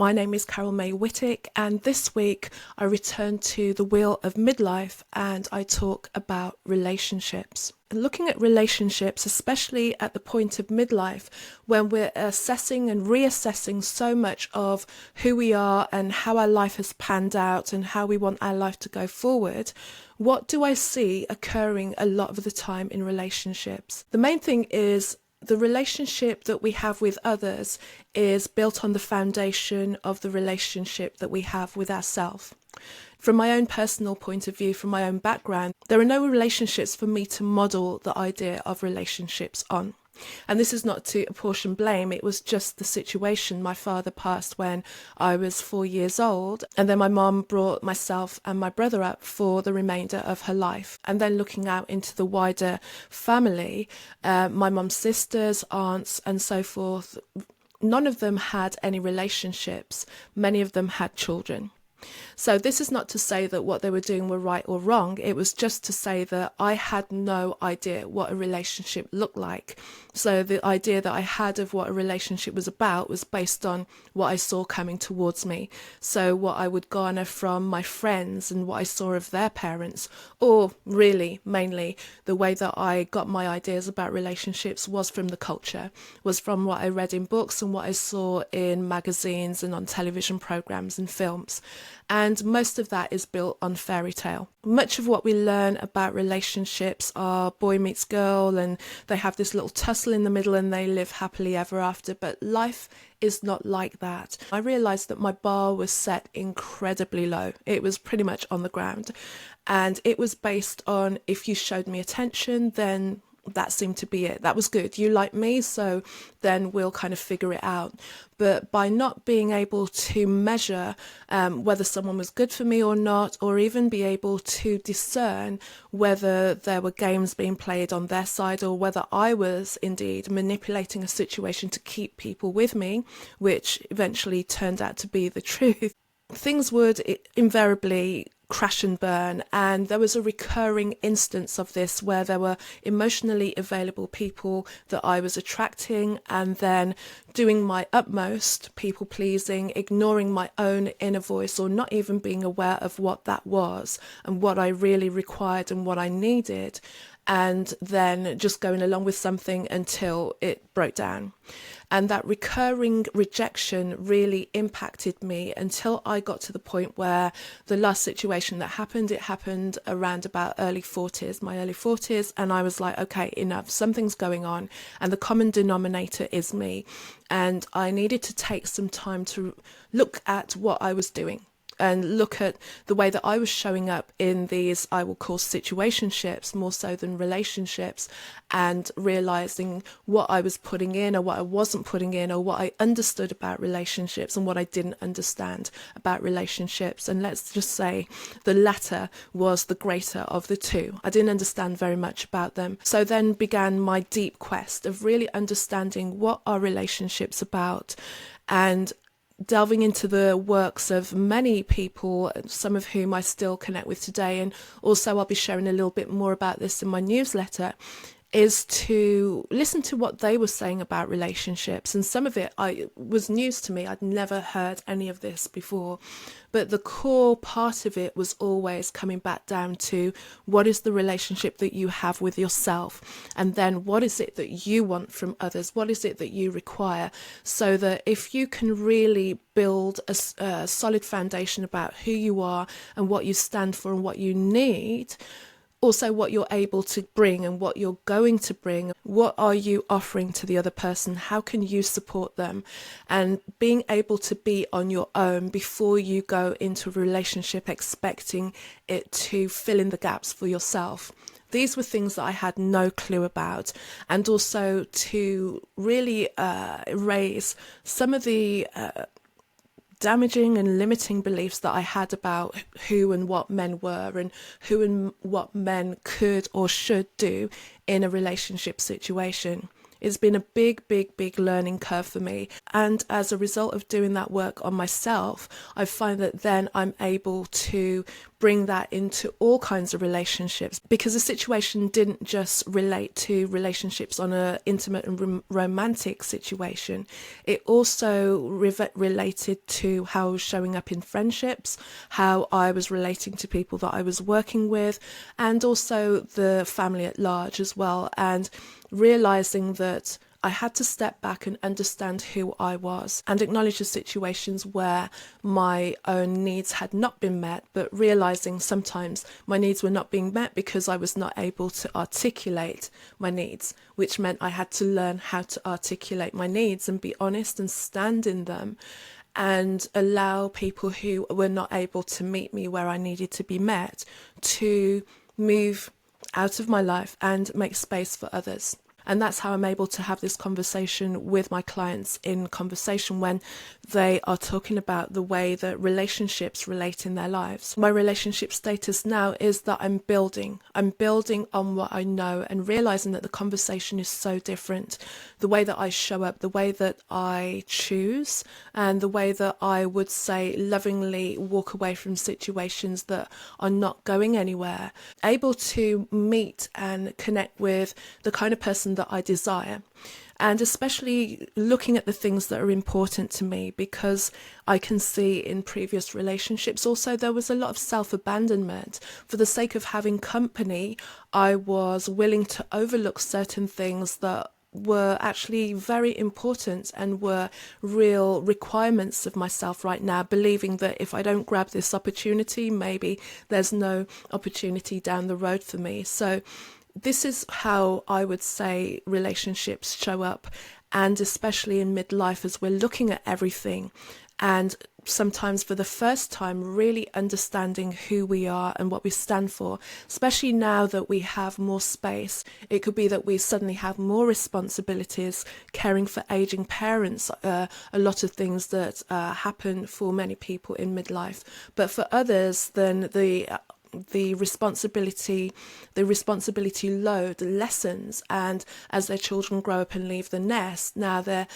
My name is Carol May Whittick, and this week I return to the Wheel of Midlife and I talk about relationships. Looking at relationships, especially at the point of midlife, when we're assessing and reassessing so much of who we are and how our life has panned out and how we want our life to go forward, what do I see occurring a lot of the time in relationships? The main thing is the relationship that we have with others is built on the foundation of the relationship that we have with ourselves. From my own personal point of view, from my own background, there are no relationships for me to model the idea of relationships on. And this is not to apportion blame, it was just the situation. My father passed when I was 4 years old, and then my mum brought myself and my brother up for the remainder of her life. And then looking out into the wider family, my mum's sisters, aunts and so forth, none of them had any relationships. Many of them had children. So this is not to say that what they were doing were right or wrong. It was just to say that I had no idea what a relationship looked like. So the idea that I had of what a relationship was about was based on what I saw coming towards me. So what I would garner from my friends and what I saw of their parents, or really mainly the way that I got my ideas about relationships was from the culture, was from what I read in books and what I saw in magazines and on television programs and films. And most of that is built on fairy tale. Much of what we learn about relationships are boy meets girl and they have this little tussle in the middle and they live happily ever after. But life is not like that. I realised that my bar was set incredibly low. It was pretty much on the ground. And it was based on if you showed me attention, then that seemed to be it. That was good. You like me, so then we'll kind of figure it out. But by not being able to measure whether someone was good for me or not, or even be able to discern whether there were games being played on their side or whether I was indeed manipulating a situation to keep people with me, which eventually turned out to be the truth, things would invariably crash and burn. And there was a recurring instance of this where there were emotionally available people that I was attracting and then doing my utmost, people pleasing, ignoring my inner inner voice or not even being aware of what that was and what I really required and what I needed, and then just going along with something until it broke down. And that recurring rejection really impacted me until I got to the point where the last situation that happened, it happened around about my early 40s. And I was like, okay, enough, something's going on. And the common denominator is me. And I needed to take some time to look at what I was doing and look at the way that I was showing up in these, I will call situationships more so than relationships, and realizing what I was putting in or what I wasn't putting in, or what I understood about relationships and what I didn't understand about relationships. And let's just say the latter was the greater of the two. I didn't understand very much about them. So then began my deep quest of really understanding what are relationships about, and delving into the works of many people, some of whom I still connect with today, and also I'll be sharing a little bit more about this in my newsletter, is to listen to what they were saying about relationships. And some of it was news to me. I'd never heard any of this before. But the core part of it was always coming back down to what is the relationship that you have with yourself? And then what is it that you want from others? What is it that you require? So that if you can really build a solid foundation about who you are and what you stand for and what you need, also what you're able to bring and what you're going to bring, what are you offering to the other person, how can you support them, and being able to be on your own before you go into a relationship expecting it to fill in the gaps for yourself. These were things that I had no clue about, and also to really erase some of the damaging and limiting beliefs that I had about who and what men were and who and what men could or should do in a relationship situation. It's been a big, big, big learning curve for me. And as a result of doing that work on myself, I find that then I'm able to bring that into all kinds of relationships, because the situation didn't just relate to relationships on an intimate and romantic situation. It also related to how I was showing up in friendships, how I was relating to people that I was working with, and also the family at large as well. And realizing that I had to step back and understand who I was and acknowledge the situations where my own needs had not been met, but realizing sometimes my needs were not being met because I was not able to articulate my needs, which meant I had to learn how to articulate my needs and be honest and stand in them and allow people who were not able to meet me where I needed to be met to move out of my life and make space for others. And that's how I'm able to have this conversation with my clients in conversation when they are talking about the way that relationships relate in their lives. My relationship status now is that I'm building on what I know and realizing that the conversation is so different. The way that I show up, the way that I choose, and the way that I would say lovingly walk away from situations that are not going anywhere. Able to meet and connect with the kind of person that I desire, and especially looking at the things that are important to me, because I can see in previous relationships also there was a lot of self-abandonment. For the sake of having company, I was willing to overlook certain things that were actually very important and were real requirements of myself right now, believing that if I don't grab this opportunity, maybe there's no opportunity down the road for me. So this is how I would say relationships show up, and especially in midlife as we're looking at everything and sometimes for the first time really understanding who we are and what we stand for, especially now that we have more space. It could be that we suddenly have more responsibilities, caring for aging parents, a lot of things that happen for many people in midlife. But for others, then the responsibility load lessens, and as their children grow up and leave the nest, now they're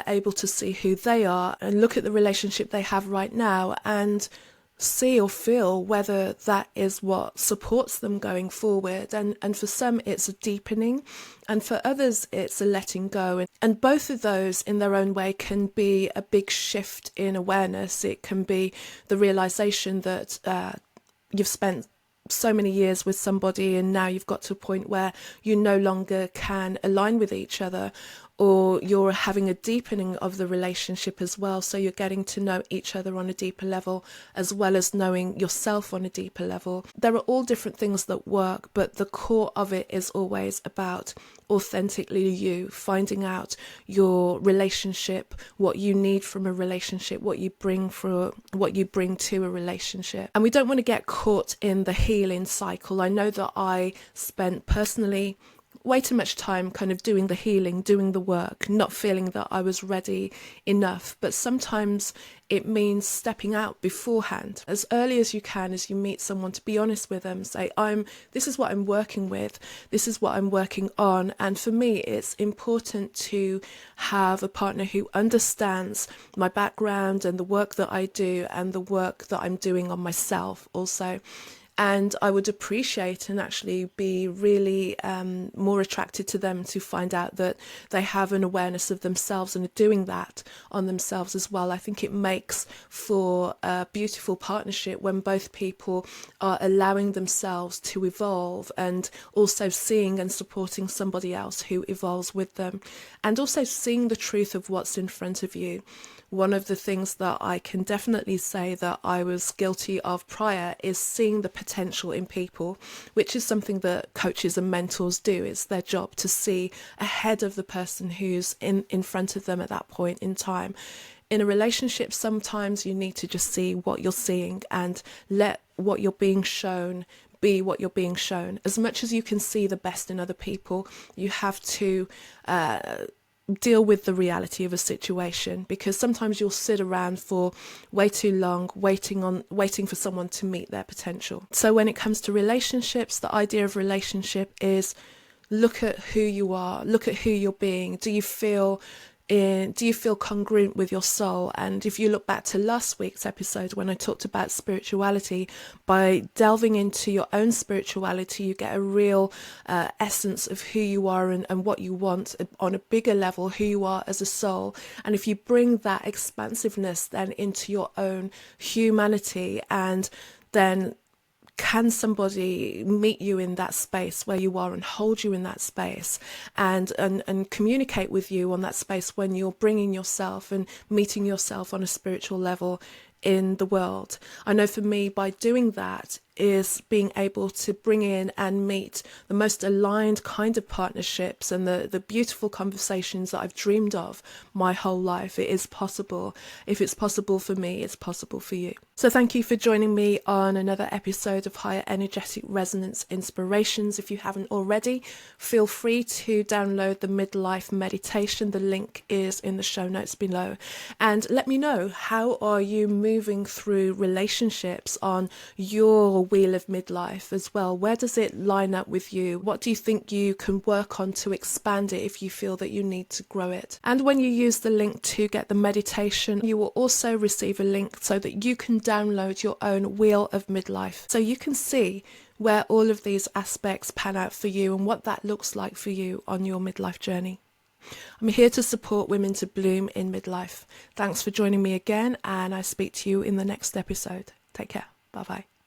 able to see who they are and look at the relationship they have right now and see or feel whether that is what supports them going forward. And for some it's a deepening, and for others it's a letting go, and both of those in their own way can be a big shift in awareness. It can be the realization that you've spent so many years with somebody and now you've got to a point where you no longer can align with each other, or you're having a deepening of the relationship as well. So you're getting to know each other on a deeper level as well as knowing yourself on a deeper level. There are all different things that work, but the core of it is always about authentically you, finding out your relationship, what you need from a relationship, what you bring to a relationship. And we don't want to get caught in the healing cycle. I know that I spent personally way too much time kind of doing the healing, doing the work, not feeling that I was ready enough. But sometimes it means stepping out beforehand as early as you can, as you meet someone, to be honest with them, say, this is what I'm working with, this is what I'm working on. And for me, it's important to have a partner who understands my background and the work that I do and the work that I'm doing on myself also. And I would appreciate and actually be really more attracted to them to find out that they have an awareness of themselves and are doing that on themselves as well. I think it makes for a beautiful partnership when both people are allowing themselves to evolve and also seeing and supporting somebody else who evolves with them, and also seeing the truth of what's in front of you. One of the things that I can definitely say that I was guilty of prior is seeing the potential in people, which is something that coaches and mentors do. It's their job to see ahead of the person who's in front of them at that point in time. In a relationship, sometimes you need to just see what you're seeing and let what you're being shown be what you're being shown. As much as you can see the best in other people, you have to deal with the reality of a situation, because sometimes you'll sit around for way too long waiting for someone to meet their potential. So when it comes to relationships, the idea of relationship is look at who you are, look at who you're being. Do you feel congruent with your soul? And if you look back to last week's episode when I talked about spirituality, by delving into your own spirituality, you get a real essence of who you are and what you want on a bigger level, who you are as a soul. And if you bring that expansiveness then into your own humanity, and then can somebody meet you in that space where you are and hold you in that space and communicate with you on that space when you're bringing yourself and meeting yourself on a spiritual level in the world? I know for me, by doing that, is being able to bring in and meet the most aligned kind of partnerships and the beautiful conversations that I've dreamed of my whole life. It is possible. If it's possible for me, it's possible for you. So thank you for joining me on another episode of Higher Energetic Resonance Inspirations. If you haven't already, feel free to download the Midlife Meditation. The link is in the show notes below. And let me know, how are you moving through relationships on your Wheel of Midlife as well? Where does it line up with you? What do you think you can work on to expand it if you feel that you need to grow it? And when you use the link to get the meditation, you will also receive a link so that you can download your own Wheel of Midlife, so you can see where all of these aspects pan out for you and what that looks like for you on your midlife journey. I'm here to support women to bloom in midlife. Thanks for joining me again, and I speak to you in the next episode. Take care. Bye bye.